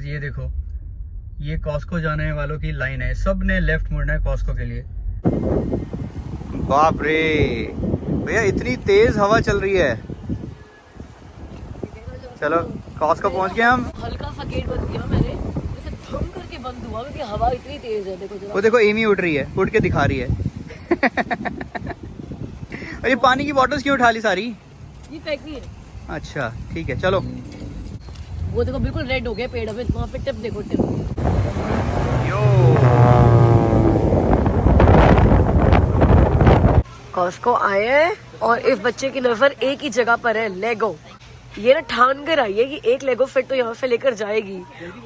Guys ये देखो, ये कॉस्को जाने वालों की लाइन है, सब ने लेफ्ट मुड़ना है कॉस्को के लिए। बाप रे भैया, इतनी तेज हवा चल रही है। चलो कॉस्को पहुंच गए हम। हल्का सा गेट बंद किया मैंने, जैसे धम करके बंद हुआ क्योंकि हवा इतनी तेज है। देखो वो देखो एमी उठ रही है, उठ के दिखा रही है। और ये पानी की बॉटल्स क्यों उठा ली सारी? ये फेंकनी है। अच्छा ठीक है चलो। वो देखो बिल्कुल रेड हो गया पेड़, अभी वहाँ पे टिप देखो, टिप। यो कॉस्को आए हैं और इस बच्चे की नजर एक ही जगह पर है, लेगो। ये ना ठान कर आई है कि एक लेगो फिट तो यहाँ से लेकर जाएगी।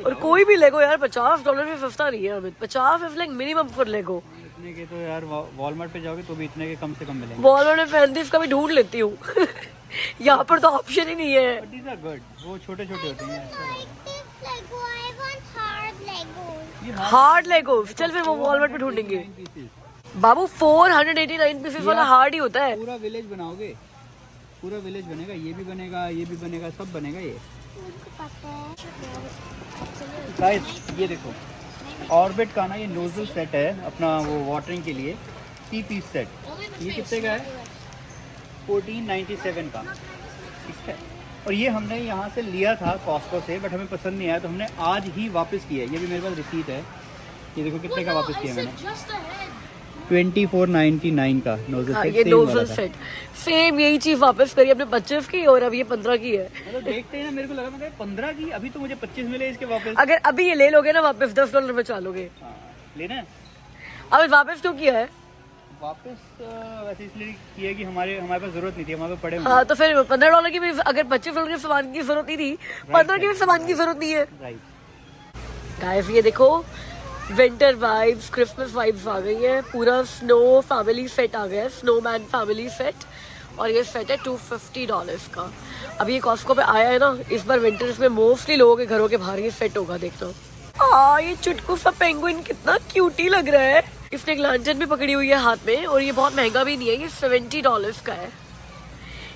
और कोई भी लेगो यार $50 में सस्ता नहीं है Amit. 50 is like minimum for Lego. इतने के तो यार वॉलमार्ट पे जाओगे तो भी इतने के कम से कम मिलेंगे। वॉलमार्ट में 35 का भी ढूंढ लेती हूँ। यहाँ पर तो ऑप्शन ही नहीं है। But these are good. वो छोटे छोटे होते हैं। हार्ड लेगो, चल फिर वो वॉलमार्ट पे ढूंढेंगे। बाबू 489 पीसेस वाला हार्ड ही होता है। पूरा विलेज बनाओगे, पूरा विलेज बनेगा, ये भी बनेगा, ये भी बनेगा, सब बनेगा ये। गाइस ये देखो, ऑर्बिट का ना ये नोजल सेट है अपना, वो वाटरिंग के लिए 3 पीस सेट। ये कितने का है? 1497 का, ठीक है। और ये हमने यहाँ से लिया था कॉस्को से, बट हमें पसंद नहीं आया तो हमने आज ही वापस किया है। ये भी मेरे पास रिसीट है, ये देखो कितने का वापस किया मैंने। 2499 का नोजल सेट। ये नोजल सेट सेम यही चीज वापस करी अपने 25 की, और अब ये 15 की है। मतलब देखते हैं ना, मेरे को लगा मैं 15 की, अभी तो मुझे 25 मिले इसके वापस। अगर अभी ये ले लोगे ना वापस $10 बचा लोगे। लेना है? अब वापस क्यों किया है? वापस वैसे इसलिए किया कि हमारे पास जरूरत नहीं थी, हमारे पास पड़े हुए। हाँ तो फिर $15 की भी, अगर $25 के सामान की जरूरत नहीं थी, 15 की भी सामान की जरूरत नहीं है। राइट गाइस ये देखो, विंटर वाइब्स, क्रिसमस वाइब्स आ गई है। पूरा स्नो फैमिली सेट आ गया है, स्नोमैन फैमिली सेट। और ये सेट है $250 का। अब ये कॉस्को पे आया है ना, इस बार विंटर्स में मोस्टली लोगों के घरों के बाहर ये सेट होगा, देखना। ये चुटकू सा पेंगुइन कितना क्यूटी लग रहा है। इसने एक लैंटर्न भी पकड़ी हुई है हाथ में, और ये बहुत महंगा भी नहीं है, ये $70 का है।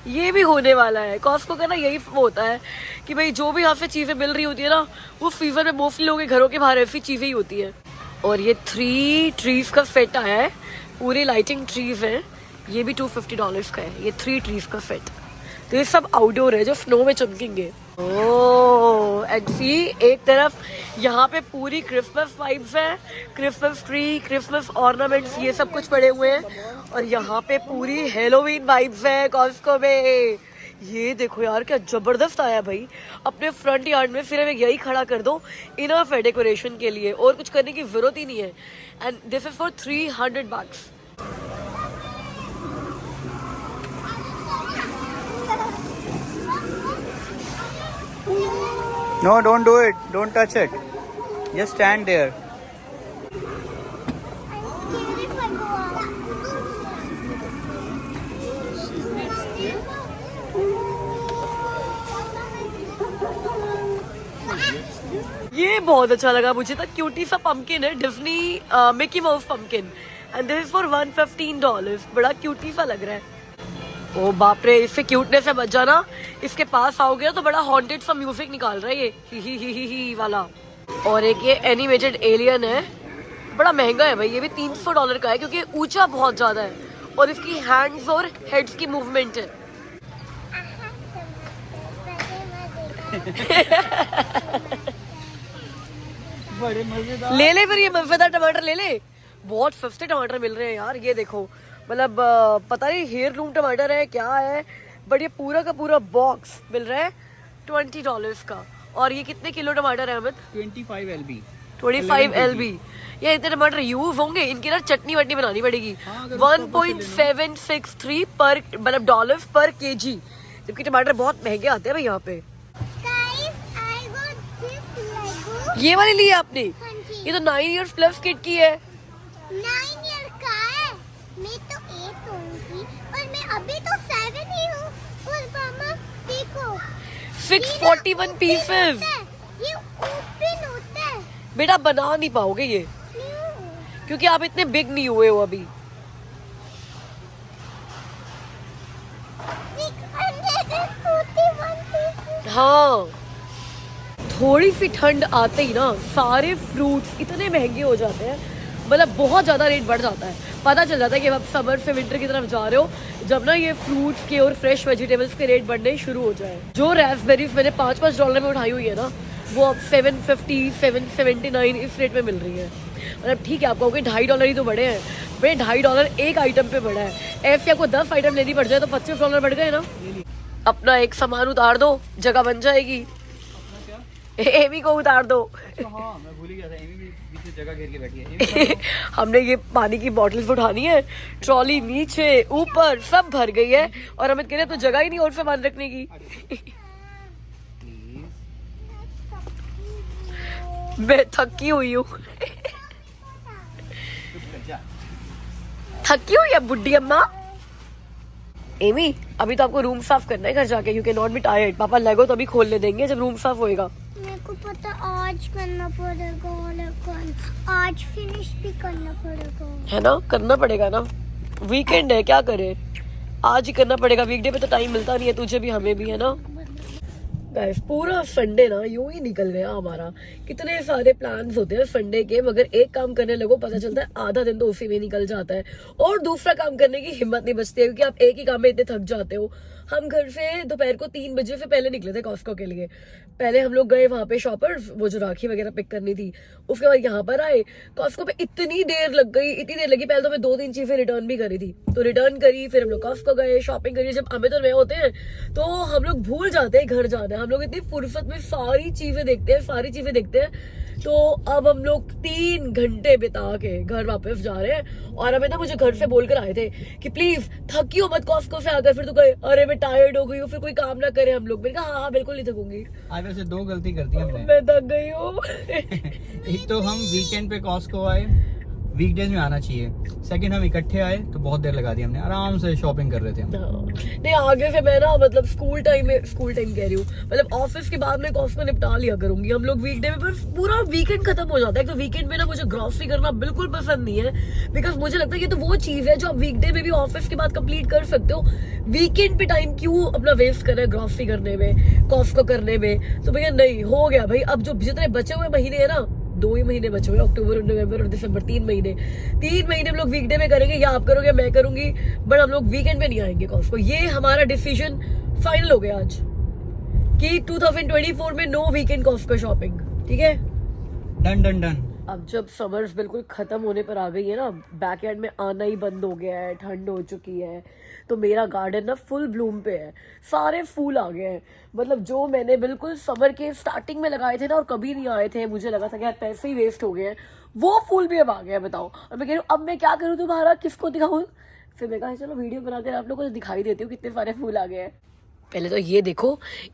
ये भी होने वाला है। कॉस्को का ना यही होता है कि भाई जो भी यहाँ से चीजें मिल रही होती है ना, वो सीजन में मोस्टली लोगों के घरों के बाहर ऐसी चीजें ही होती है। और ये 3 ट्रीज का सेट आया है, पूरी लाइटिंग ट्रीज है। ये भी $250 का है, ये 3 ट्रीज का सेट। तो ये सब आउटडोर है जो स्नो में चमकेंगे। ओह एंड सी, एक तरफ यहाँ पे पूरी क्रिसमस वाइब्स है, क्रिसमस ट्री, क्रिसमस ऑर्नामेंट्स, ये सब कुछ पड़े हुए हैं। और यहाँ पे पूरी हेलोवीन वाइब्स है कॉस्को में। ये देखो यार क्या जबरदस्त आया भाई। अपने फ्रंट यार्ड में सिर्फ एक यही खड़ा कर दो, इनफ है डेकोरेशन के लिए, और कुछ करने की जरूरत ही नहीं है। And this is for $300। No, don't do it. Don't touch it. Just stand there. ये बहुत अच्छा लगा मुझे, तो क्यूटी सा पंपकिन है, Disney Mickey mouse pumpkin, and this is for $115। बड़ा क्यूटी सा लग रहा है। ओ बाप रे, इससे क्यूटनेस से बच जाना, इसके पास आओगे तो बड़ा हॉन्टेड सा म्यूजिक निकाल रहा है ये, ही वाला। और एक ये एनिमेटेड एलियन है, बड़ा महंगा है भाई, ये भी $300 का है क्योंकि ऊंचा बहुत ज्यादा है और इसकी हैंड्स और हेड्स की मूवमेंट है। बड़े मजेदार। ले ले फिर ये मजेदार टमाटर ले ले, बहुत सस्ते टमाटर मिल रहे हैं यार। ये देखो, मतलब पता नहीं हेयर लूम टमाटर है क्या है, बट ये पूरा का पूरा बॉक्स मिल रहा है $20 का। और ये कितने किलो टमाटर है अमित? 25 LB। 25 LB। ये इतने टमाटर यूज होंगे, इनकी ना चटनी वटनी बनानी पड़ेगी। 1.763 पर मतलब डॉलर्स पर केजी, जबकि टमाटर बहुत महंगे आते हैं भाई यहाँ पे। ये वाली ली आपने? ये तो 9 years plus किड की है। 9 year का है, मैं तो 8 होंगी और मैं अभी तो 7 ही हूँ। और मामा देखो 641 pieces। ये ओपन होता है। बेटा बना नहीं पाओगे ये, क्योंकि आप इतने बिग नहीं हुए हो अभी। 641 pieces। हाँ थोड़ी सी ठंड आते ही ना सारे फ्रूट्स इतने महंगे हो जाते हैं, मतलब बहुत ज़्यादा रेट बढ़ जाता है। पता चल जाता है कि अब समर से विंटर की तरफ जा रहे हो जब ना ये फ्रूट्स के और फ्रेश वेजिटेबल्स के रेट बढ़ने शुरू हो जाए। जो रास्पबेरीज मैंने $5 में उठाई हुई है ना, वो अब $7.50 $7.79 इस रेट में मिल रही है। मतलब ठीक है, आप कहोगे $2.50 ही तो बढ़े हैं, भाई $2.50 एक आइटम पे बढ़ा है। ऐसे आपको 10 आइटम लेनी पड़ जाए तो $25 बढ़ गए ना। अपना एक सामान उतार दो, जगह बन जाएगी। एमी को उतार दो। हाँ, मैं भूल ही गया था, एमी भी बीच में जगह घेर के बैठी है। हमने ये पानी की बॉटल्स उठानी है, ट्रॉली नीचे ऊपर सब भर गई है और अमित कह रहे तो जगह ही नहीं और सामान रखने की। मैं थकी हुई हूँ। थकी हुई है बुड्ढी अम्मा। एमी, अभी तो आपको रूम साफ करना है घर जाके, you can not be tired. पापा लेगो तो अभी खोलने देंगे जब रूम साफ होएगा। मेरे को पता आज करना पड़ेगा, लेकिन आज फिनिश भी करना पड़ेगा, है ना, करना पड़ेगा ना, वीकेंड है क्या करे, आज ही करना पड़ेगा। वीकडे पे तो टाइम मिलता नहीं है, तुझे भी हमें भी, है ना। गाइस पूरा संडे ना यूं ही निकल गया हमारा। कितने सारे प्लान्स होते हैं संडे के, मगर एक काम करने लगो पता चलता है आधा दिन तो उसी में निकल जाता है और दूसरा काम करने की हिम्मत नहीं बचती है, क्योंकि आप एक ही काम में इतने थक जाते हो। हम घर से दोपहर को 3 बजे से पहले निकले थे कॉस्को के लिए। पहले हम लोग गए वहां पे शॉपर्स, वो जो राखी वगैरह पिक करनी थी, उसके बाद यहाँ पर आए। कॉस्को पे इतनी देर लगी, पहले तो मैं 2-3 चीजें रिटर्न भी करी थी, तो रिटर्न करी, फिर हम लोग कॉस्को गए, शॉपिंग करी। जब अमित और मैं होते हैं तो हम लोग भूल जाते हैं घर जाना है, हम लोग इतनी फुर्सत में सारी चीजें देखते हैं। तो अब हम लोग 3 घंटे बिता के घर वापस जा रहे हैं। और हमें ना मुझे घर से बोलकर आए थे कि प्लीज थकी हो मत कॉस्को से आकर। फिर तो कहे अरे मैं टायर्ड हो गई हूँ, फिर कोई काम ना करे हम लोग। मैंने कहा हाँ बिल्कुल नहीं थकूंगी। आज वैसे 2 गलती कर दी हमने। मैं थक गई हूँ। एक तो हम वीकेंड पे कॉस्को आए, वीकडेज में आना चाहिए। सेकंड हम इकट्ठे आए तो बहुत देर लगा दी हमने, आराम से शॉपिंग कर रहे थे हम। नहीं आगे से मैं ना मतलब स्कूल टाइम कह रही हूँ, मतलब ऑफिस के बाद में कॉस्को निपटा लिया करूंगी। हम लोग वीकडे में पर पूरा वीकेंड खत्म हो जाता है। तो वीकेंड में ना मुझे ग्रॉसरी करना बिल्कुल पसंद नहीं है, बिकॉज मुझे लगता है ये तो वो चीज है जो आप वीकडे में भी ऑफिस के बाद कंप्लीट कर सकते हो। वीकेंड पे टाइम क्यों अपना वेस्ट कर रहे हैं ग्रॉसरी करने में, कॉस्को करने में। तो भैया नहीं हो गया भाई, अब जो जितने बचे हुए महीने है ना, 2 ही महीने बचे हुए, अक्टूबर नवंबर और दिसंबर, 3 महीने हम लोग वीकडे में करेंगे, या आप करोगे मैं करूंगी, बट हम लोग वीकेंड में नहीं आएंगे कॉस्को। ये हमारा डिसीजन फाइनल हो गया आज कि 2024 में नो वीकेंड कॉस्को शॉपिंग। ठीक है, डन। अब जब समर्स बिल्कुल खत्म होने पर आ गई है ना, बैकयार्ड में आना ही बंद हो गया है, ठंड हो चुकी है, तो मेरा गार्डन ना फुल ब्लूम पे है। सारे फूल आ गए हैं, मतलब जो मैंने बिल्कुल समर के स्टार्टिंग में लगाए थे ना और कभी नहीं आए थे, मुझे लगा था कि यार पैसे ही वेस्ट हो गए हैं, वो फूल भी अब आ गए हैं। बताओ, और मैं कह रही हूँ अब मैं क्या करूँ तुम्हारा, किसको दिखाऊँ। फिर मैं कहा चलो वीडियो बनाकर आप लोगों को दिखाई देती हूँ कितने सारे फूल आ गए हैं। पहले तो ये देखो,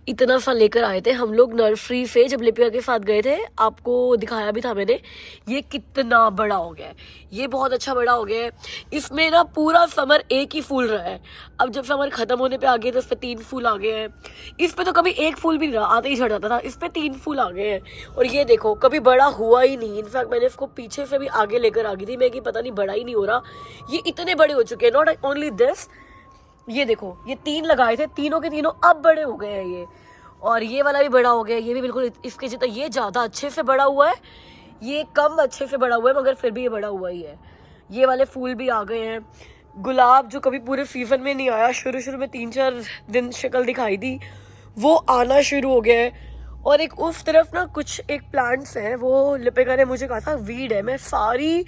इतना सा लेकर आए थे हम लोग नर्सरी से जब लिपिया के साथ गए थे, आपको दिखाया भी था मैंने। ये कितना बड़ा हो गया है, ये बहुत अच्छा बड़ा हो गया है। इसमें ना पूरा समर एक ही फूल रहा है। अब जब समर खत्म होने पे आ गए तो इस पे 3 फूल आ गए हैं। इस पे तो कभी 1 फूल भी नहीं रहा, आते ही झड़ जाता था। इस पे 3 फूल आ गए हैं। और ये देखो कभी बड़ा हुआ ही नहीं। इनफैक्ट मैंने इसको पीछे से भी आगे लेकर आ गई थी मैं कि पता नहीं बड़ा ही नहीं हो रहा। ये इतने बड़े हो चुके हैं। नॉट ओनली दिस, ये देखो ये 3 लगाए थे, तीनों के तीनों अब बड़े हो गए हैं ये। और ये वाला भी बड़ा हो गया, ये भी बिल्कुल इसके जितना। ये ज्यादा अच्छे से बड़ा हुआ है, ये कम अच्छे से बड़ा हुआ है, मगर फिर भी ये बड़ा हुआ ही है। ये वाले फूल भी आ गए हैं। गुलाब जो कभी पूरे सीजन में नहीं आया, शुरू में 3-4 दिन शक्ल दिखाई दी, वो आना शुरू हो गया है। और एक उस तरफ ना कुछ एक प्लांट्स हैं, वो लिपिका ने मुझे कहा था वीड है, मैं सारी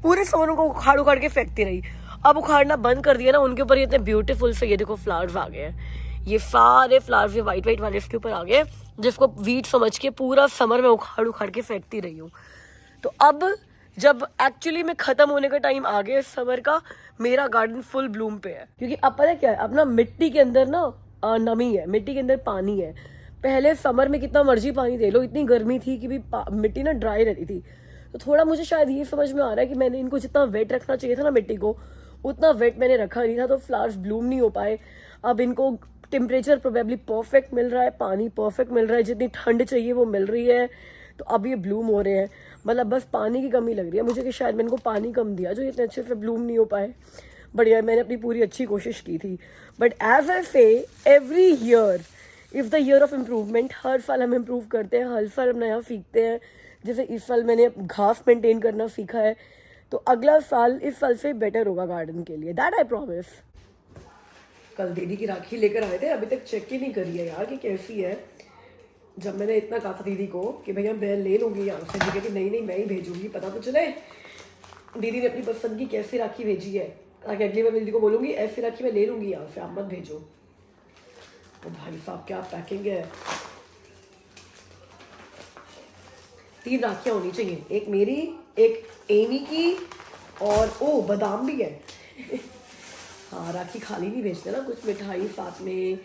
पूरे समरों को उखाड़ के फेंकती रही। अब उखाड़ना बंद कर दिया ना, उनके ऊपर ये इतने ब्यूटीफुल से ये देखो फ्लावर्स आ गए हैं। ये सारे फ्लावर्स ये वाइट वाले इसके ऊपर आ गए, जिसको वीड समझ के पूरा समर में उखाड़ के फेंकती रही हूँ। तो अब जब एक्चुअली में खत्म होने का टाइम आ गया समर का, मेरा गार्डन फुल ब्लूम पे है। क्योंकि अब पता है क्या है, अब ना मिट्टी के अंदर ना नमी है, मिट्टी के अंदर पानी है। पहले समर में कितना मर्जी पानी दे लो, इतनी गर्मी थी कि भी मिट्टी ना ड्राई रहती थी। तो थोड़ा मुझे शायद ये समझ में आ रहा है कि मैंने इनको जितना वेट रखना चाहिए था ना मिट्टी को, उतना वेट मैंने रखा नहीं था, तो फ्लावर्स ब्लूम नहीं हो पाए। अब इनको टेम्परेचर प्रोबेबली परफेक्ट मिल रहा है, पानी परफेक्ट मिल रहा है, जितनी ठंड चाहिए वो मिल रही है, तो अब ये ब्लूम हो रहे हैं। मतलब बस पानी की कमी लग रही है मुझे कि शायद मैंने इनको पानी कम दिया जो इतने अच्छे से ब्लूम नहीं हो पाए। बट यार मैंने अपनी पूरी अच्छी कोशिश की थी। But as I say every year if the year of improvement, हर साल हम इम्प्रूव करते हैं, हर साल हम नया सीखते हैं। जैसे इस साल मैंने घास मेंटेन करना सीखा है, तो अगला साल इस साल से बेटर होगा गार्डन के लिए, दैट आई प्रॉमिस। कल दीदी की राखी लेकर आए थे, अभी तक चेक ही नहीं करी है यार कि कैसी है। जब मैंने इतना कहा था दीदी को कि भैया मैं ले लूँगी यहाँ से, दीदी कहती नहीं मैं ही भेजूँगी, पता तो चले दीदी ने अपनी पसंद की कैसी राखी भेजी है, ताकि अगली बार मैं दीदी को बोलूँगी ऐसी राखी मैं ले लूँगी यहाँ से, आप मत भेजो। तो भाई साहब क्या पैकिंग है। 3 राखियाँ होनी चाहिए, एक मेरी, एक एमी की, और ओ बादाम भी है। हाँ राखी खाली नहीं भेजते ना, कुछ मिठाई साथ में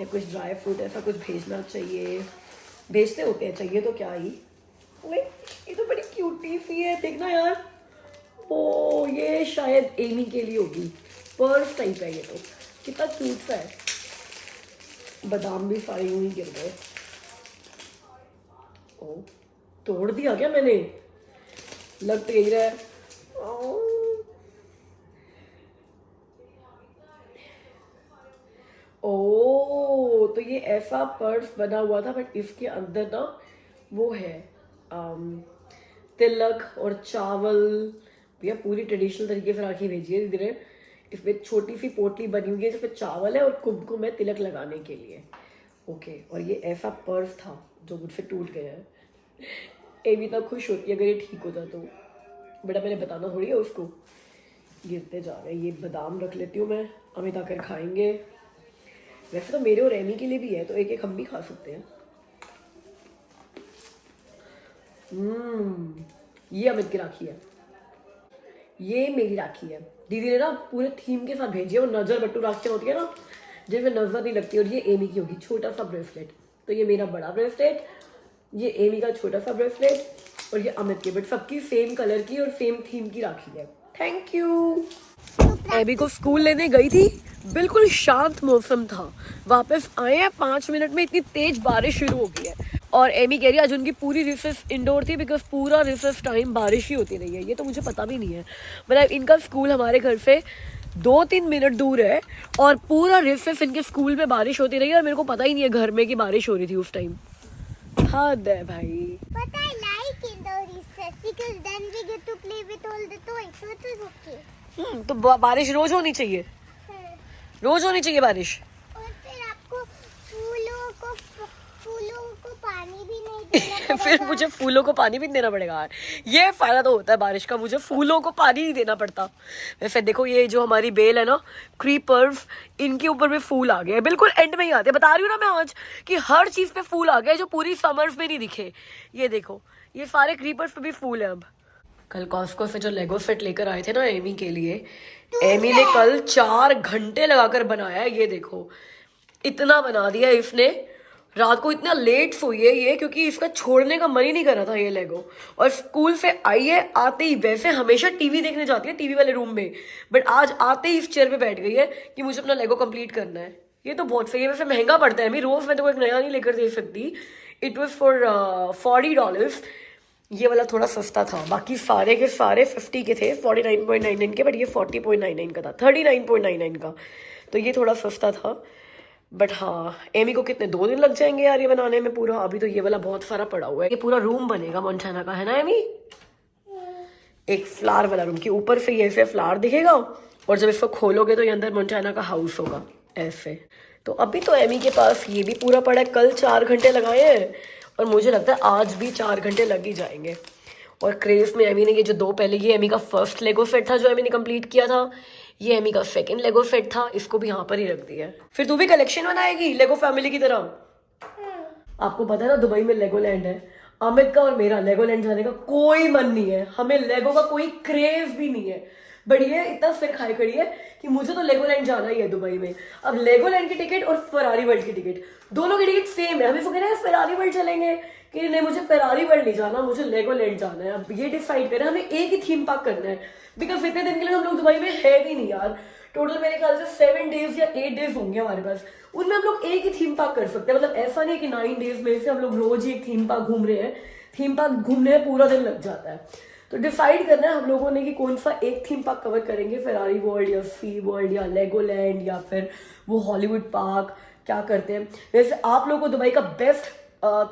या कुछ ड्राई फ्रूट ऐसा कुछ भेजना चाहिए, भेजते होते हैं, चाहिए तो क्या ही। ये तो बड़ी क्यूटी सी है, देखना यार। ओ ये शायद एमी के लिए होगी, पर्स टाइप है ये, तो कितना क्यूट सा है। बादाम भी सारे यूं ही गिर गए। ओ तोड़ दिया क्या मैंने, लग तो यही रहा है। ओ तो ये ऐसा पर्स बना हुआ था, बट इसके अंदर ना वो है तिलक और चावल। भैया पूरी ट्रेडिशनल तरीके से राखी भेजी है दीदी ने। इसमें छोटी सी पोटली बनी हुई है जिसमें चावल है और कुमकुम है तिलक लगाने के लिए। ओके, और ये ऐसा पर्स था जो मुझसे टूट गया है। एवी इतना खुश होती है अगर ये ठीक होता तो, बेटा मैंने बताना थोड़ी है उसको। गिरते जा रहे हैं। ये बादाम रख लेती हूँ मैं, अमित आकर खाएंगे। वैसे तो मेरे और एमी के लिए भी है, तो एक एक हम भी खा सकते हैं। ये अमित की राखी है, ये मेरी राखी है। दीदी ने ना पूरे थीम के साथ भेजी है, वो नजर बट्टू राखियाँ होती है ना जिनमें नजर नहीं लगती, और ये एमी की होगी छोटा सा ब्रेसलेट। तो ये मेरा बड़ा ब्रेसलेट, ये एमी का छोटा सा ब्रेसलेट, और ये अमित की, बट सबकी सेम कलर की और सेम थीम की राखी है। Thank you. एबी को स्कूल लेने गई थी, बिल्कुल शांत मौसम था। वापस आए हैं 5 मिनट में इतनी तेज बारिश शुरू हो गई है। और एमी कह रही है आज उनकी पूरी रिसेस इंडोर थी, बिकॉज पूरा रिसेस टाइम बारिश ही होती रही है। ये तो मुझे पता भी नहीं है, मतलब इनका स्कूल हमारे घर से 2-3 मिनट दूर है, और पूरा रिसेस इनके स्कूल में बारिश होती रही है, और मेरे को पता ही नहीं है घर में कि बारिश हो रही थी उस टाइम। हद है भाई। But I like indoor recess because then we get to play with all the toys, so it is okay. तो बारिश रोज होनी चाहिए, रोज होनी चाहिए बारिश। और फिर आपको फूलों को पानी भी नहीं देना पड़ेगा। फिर मुझे फूलों को पानी भी देना पड़ेगा यार, ये फायदा तो होता है बारिश का, मुझे फूलों को पानी नहीं देना पड़ता। वैसे देखो ये जो हमारी बेल है ना, क्रीपर्स, इनके ऊपर भी फूल आ गए, बिल्कुल एंड में ही आते हैं। बता रही हूँ ना मैं आज कि हर चीज पे फूल आ गए जो पूरी समर्स में नहीं दिखे। ये देखो ये सारे क्रीपर्स पे भी फूल है अब। कल कॉस्को से जो लेगो सेट लेकर आए थे ना एमी के लिए, एमी ने कल 4 घंटे लगाकर बनाया है। ये देखो इतना बना दिया इसने, रात को इतना लेट सोई है ये, क्योंकि इसका छोड़ने का मन ही नहीं कर रहा था ये लेगो। और स्कूल से आई है, आते ही वैसे हमेशा टीवी देखने जाती है टीवी वाले रूम में, बट आज आते ही इस चेयर पे बैठ गई है कि मुझे अपना लेगो कंप्लीट करना है। ये तो बहुत सही है। वैसे महंगा पड़ता है, रोज मैं तो एक नया नहीं लेकर दे सकती। It was for $40। ये वाला थोड़ा सस्ता था, बाकी सारे के सारे 50 के थे, 49.99 के, बट ये 40.99 का था, 39.99 का। तो ये थोड़ा सस्ता था। बट हाँ एमी को कितने 2 दिन लग जाएंगे यार ये बनाने में पूरा। अभी तो ये वाला बहुत सारा पड़ा हुआ है। ये पूरा रूम बनेगा मोंटाना का, है ना एमी? एक फ्लावर वाला रूम, कि ऊपर से ये ऐसे फ्लावर दिखेगा, और जब इसको खोलोगे तो ये अंदर मोंटाना का हाउस होगा ऐसे। तो अभी तो एमी के पास ये भी पूरा पड़ा है। कल 4 घंटे लगाए हैं, और मुझे लगता है आज भी 4 घंटे लग ही जाएंगे। और क्रेज में एमी ने ये जो 2 पहले, ये एमी का फर्स्ट लेगो सेट था जो एमी ने कंप्लीट किया था, ये एमी का सेकंड लेगो सेट था, इसको भी यहाँ पर ही रख दिया है। फिर तू भी कलेक्शन बनाएगी लेगो फैमिली की तरह। आपको पता है ना दुबई में लेगोलैंड है, अमित का और मेरा लेगोलैंड जाने का कोई मन नहीं है, हमें लेगो का कोई क्रेज भी नहीं है। बट ये इतना सिर खाई खड़ी है कि मुझे तो लेगोलैंड जाना ही है दुबई में। अब लेगोलैंड की टिकट और फरारी वर्ल्ड की टिकट, दोनों की टिकट सेम है। हमें इसको कह रहे हैं फरारी वर्ल्ड चलेंगे, कि नहीं मुझे फरारी वर्ल्ड नहीं जाना, मुझे लेगोलैंड जाना है। अब ये डिसाइड करें, हमें एक ही थीम पार्क करना है, बिकॉज इतने दिन के लिए हम लोग दुबई में है भी नहीं यार। टोटल मेरे ख्याल से 7 डेज या 8 डेज होंगे हमारे पास, उनमें हम लोग एक ही थीम पार्क कर सकते हैं। मतलब ऐसा नहीं कि 9 डेज में से हम लोग रोज ही एक थीम पार्क घूम रहे हैं। थीम पार्क घूमने में पूरा दिन लग जाता है। तो डिसाइड करना है हम लोगों ने कि कौन सा एक थीम पार्क कवर करेंगे, फरारी वर्ल्ड या सी वर्ल्ड या लेगोलैंड या फिर वो हॉलीवुड पार्क। क्या करते हैं। वैसे आप लोगों को दुबई का बेस्ट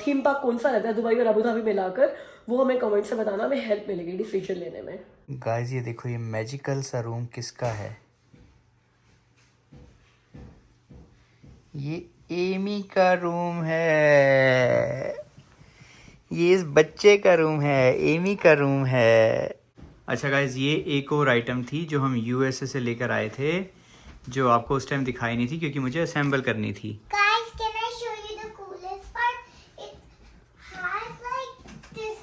थीम पार्क कौन सा लगता है दुबई और अबू धाबी मिलाकर, वो हमें कमेंट से बताना, हमें हेल्प मिलेगी डिसीजन लेने में। गाइस ये देखो ये मैजिकल सा रूम किसका है, ये एमी का रूम है, ये इस बच्चे का रूम है, एमी का रूम है। अच्छा गाइस ये एक और आइटम थी जो हम यूएसए से लेकर आए थे, जो आपको उस टाइम दिखाई नहीं थी क्योंकि मुझे असेंबल करनी थी। Guys, can I show you the coolest part? It has like this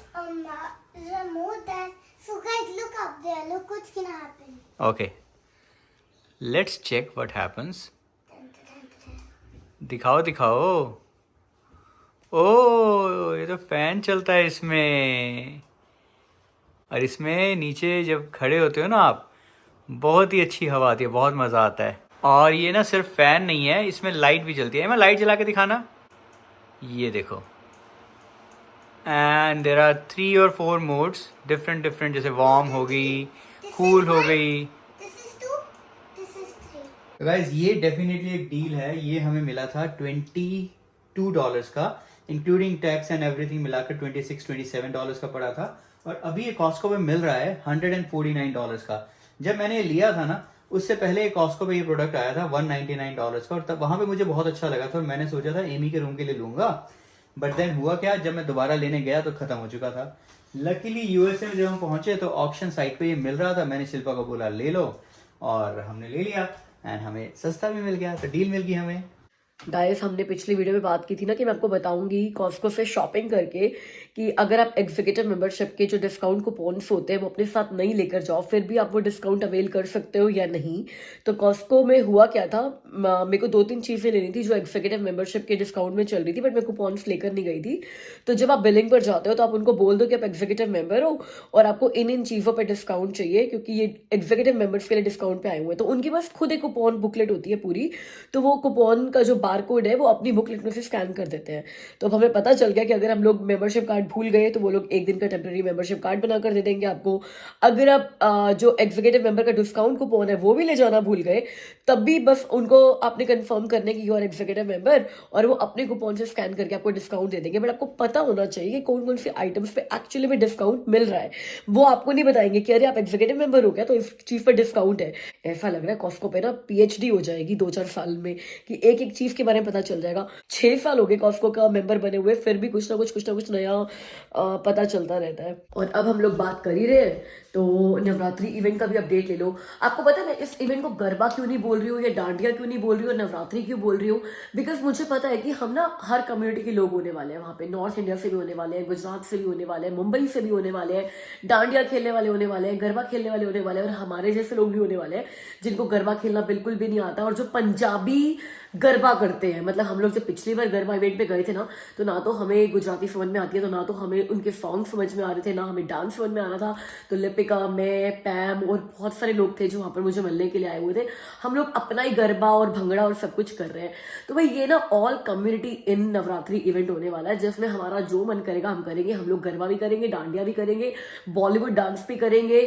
remote that. So guys, look up there. Look what's gonna happen. Okay let's check what happens. दिखाओ दिखाओ, ओ ये तो फैन चलता है इसमें, और इसमें नीचे जब खड़े होते हो ना आप, बहुत ही अच्छी हवा आती है, बहुत मज़ा आता है। और ये ना सिर्फ फैन नहीं है, इसमें लाइट भी चलती है। मैं लाइट जला के दिखाना, ये देखो, एंड देयर आर 3 और 4 मोड्स डिफरेंट डिफरेंट, जैसे वार्म हो गई, कूल हो गई। This is 2. This is 3. Guys ये डेफिनेटली एक डील है, ये हमें मिला था $22 का, इंक्लूडिंग टैक्स एंड एवरीथिंग मिलाकर $26-27 का पड़ा था। और अभी ये कॉस्को पे मिल रहा है $149 का। जब मैंने ये लिया था ना, उससे पहले कॉस्को पे ये प्रोडक्ट आया था $199 का, और तब वहां पे मुझे बहुत अच्छा लगा था और मैंने सोचा था एमी के रूम के लिए लूंगा। बट देन हुआ क्या, जब मैं दोबारा लेने गया तो खत्म हो चुका था। लकीली यूएसए में जब हम पहुंचे तो ऑक्शन साइट पे ये मिल रहा था। मैंने शिल्पा को बोला ले लो, और हमने ले लिया, एंड हमें सस्ता भी मिल गया, तो डील मिल गई हमें। गाइस हमने पिछली वीडियो में बात की थी ना कि मैं आपको बताऊंगी कॉस्को से शॉपिंग करके कि अगर आप एग्जीक्यूटिव मेंबरशिप के जो डिस्काउंट कूपन्स होते हैं वो अपने साथ नहीं लेकर जाओ, फिर भी आप वो डिस्काउंट अवेल कर सकते हो या नहीं। तो कॉस्को में हुआ क्या था, मेरे को 2-3 चीज़ें लेनी थी जो एग्जीक्यूटिव मेंबरशिप के डिस्काउंट में चल रही थी, बट मैं कूपन्स लेकर नहीं गई थी। तो जब आप बिलिंग पर जाते हो तो आप उनको बोल दो कि आप एग्जीक्यूटिव मेंबर हो और आपको इन चीज़ों पर डिस्काउंट चाहिए, क्योंकि ये एग्जीक्यूटिव मेंबर्स के लिए डिस्काउंट पे आए हुए हैं। तो उनकी बस खुद एक कूपन बुकलेट होती है पूरी, तो वो कूपन का जो बार कोड है वो अपनी बुकलेट में से स्कैन कर देते हैं। तो अब हमें पता चल गया कि अगर हम लोग मेंबरशिप कार्ड भूल गए तो वो लोग 1 दिन का टेम्पररी मेंबरशिप कार्ड बना कर दे देंगे आपको। अगर आप जो एग्जीक्यूटिव मेंबर का डिस्काउंट कूपन है वो भी ले जाना भूल गए, तब भी बस उनको आपने कंफर्म करने की यू आर एग्जीक्यूटिव मेंबर, और वो अपने कूपन से स्कैन करके आपको डिस्काउंट दे देंगे। बट आपको पता होना चाहिए कि कौन कौन सी आइटम्स पे एक्चुअली में डिस्काउंट मिल रहा है। वो आपको नहीं बताएंगे कि अरे आप एग्जीक्यूटिव मेंबर हो गया तो इस चीज पर डिस्काउंट है। ऐसा लग रहा है कॉस्को पे ना PhD हो जाएगी 2-4 साल में, कि एक एक चीज के बारे में पता चल जाएगा। 6 साल हो गए कॉस्को का मेंबर बने हुए, फिर भी कुछ ना कुछ नया पता चलता रहता है। और अब हम लोग बात कर ही रहे हैं तो नवरात्रि इवेंट का भी अपडेट ले लो। आपको पता है मैं इस इवेंट को गरबा क्यों नहीं बोल रही हूँ, या डांडिया क्यों नहीं बोल रही हूँ, नवरात्रि क्यों बोल रही हूँ? बिकॉज मुझे पता है कि हम ना हर कम्युनिटी के लोग होने वाले हैं वहाँ पे। नॉर्थ इंडिया से भी होने वाले हैं, गुजरात से भी होने वाले हैं, मुंबई से भी होने वाले हैं, डांडिया खेलने वाले होने वाले हैं, गरबा खेलने वाले होने वाले हैं, और हमारे जैसे लोग भी होने वाले हैं जिनको गरबा खेलना बिल्कुल भी नहीं आता, और जो पंजाबी गरबा करते हैं। मतलब हम लोग जब पिछली बार गरबा इवेंट पे गए थे तो ना तो हमें गुजराती समझ में आती है, तो ना तो हमें उनके सॉन्ग समझ में आ रहे थे, ना हमें डांस समझ में आ रहा था। तो लिपिका, मैं, पैम और बहुत सारे लोग थे जो वहाँ पर मुझे मिलने के लिए आए हुए थे। हम लोग अपना ही गरबा और भंगड़ा और सब कुछ कर रहे हैं। तो भाई ये ना all community in Navratri event होने वाला है, जिसमें हमारा जो मन करेगा हम करेंगे। हम लोग गरबा भी करेंगे, डांडिया भी करेंगे, बॉलीवुड डांस भी करेंगे,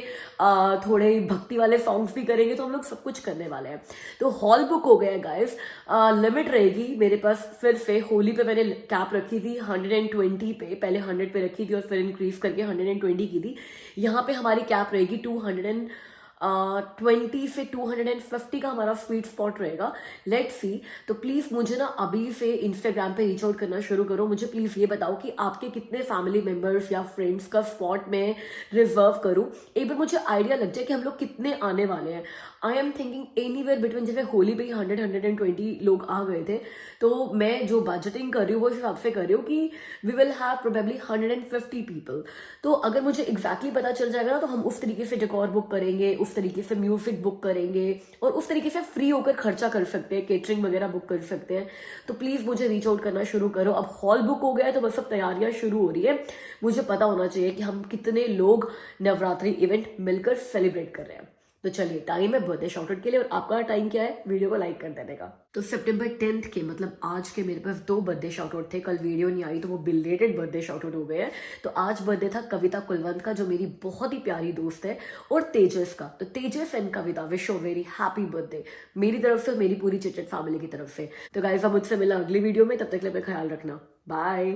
थोड़े भक्ति वाले सॉन्ग्स भी करेंगे। तो हम लोग सब कुछ करने वाले हैं। तो हॉल बुक हो गया है गाइस, लिमिट रहेगी मेरे पास। फिर से होली पे मैंने कैप रखी थी 120 पे, पहले 100 पे रखी थी और फिर इंक्रीज करके 120 की थी। यहाँ पे हमारी कैप रहेगी 220 से 250 का हमारा स्वीट स्पॉट रहेगा। Let's see. तो प्लीज मुझे ना अभी से इंस्टाग्राम पे रीच आउट करना शुरू करो। मुझे प्लीज ये बताओ कि आपके कितने फैमिली मेंबर्स या फ्रेंड्स का स्पॉट में रिजर्व करूं। एक बार मुझे आइडिया लग जाए कि हम लोग कितने आने वाले हैं। I am thinking anywhere between, जैसे होली पे 100-120 लोग आ गए थे, तो मैं जो बजटिंग कर रही हूँ वो इस हिसाब से कर रही हूँ कि we will have probably 150 people. तो अगर मुझे एग्जैक्टली पता चल जाएगा ना, तो हम उस तरीके से डेकोर बुक करेंगे, उस तरीके से म्यूजिक बुक करेंगे, और उस तरीके से फ्री होकर खर्चा कर सकते हैं, केटरिंग वगैरह बुक कर सकते हैं। तो प्लीज मुझे रीच आउट करना शुरू करो। अब हॉल बुक हो गया है तो बस अब तैयारियां शुरू हो रही है। मुझे पता होना चाहिए कि हम कितने लोग नवरात्रि इवेंट मिलकर सेलिब्रेट कर रहे हैं। तो चलिए टाइम है बर्थडे शाउट आउट के लिए, और आपका टाइम क्या है वीडियो को लाइक कर देने का। तो सितंबर 10 के मतलब आज के मेरे पास 2 बर्थडे शाउट आउट थे, कल वीडियो नहीं आई तो वो बिलेटेड बर्थडे शाउट आउट हो गए हैं। तो आज बर्थडे था कविता कुलवंत का, जो मेरी बहुत ही प्यारी दोस्त है, और तेजस का। तो Tejas and Kavita wish you very happy birthday मेरी तरफ से और मेरी पूरी चिटचिट फैमिली की तरफ से। तो गाइस अब मुझसे मिला अगली वीडियो में, तब तक के लिए अपना ख्याल रखना, बाय।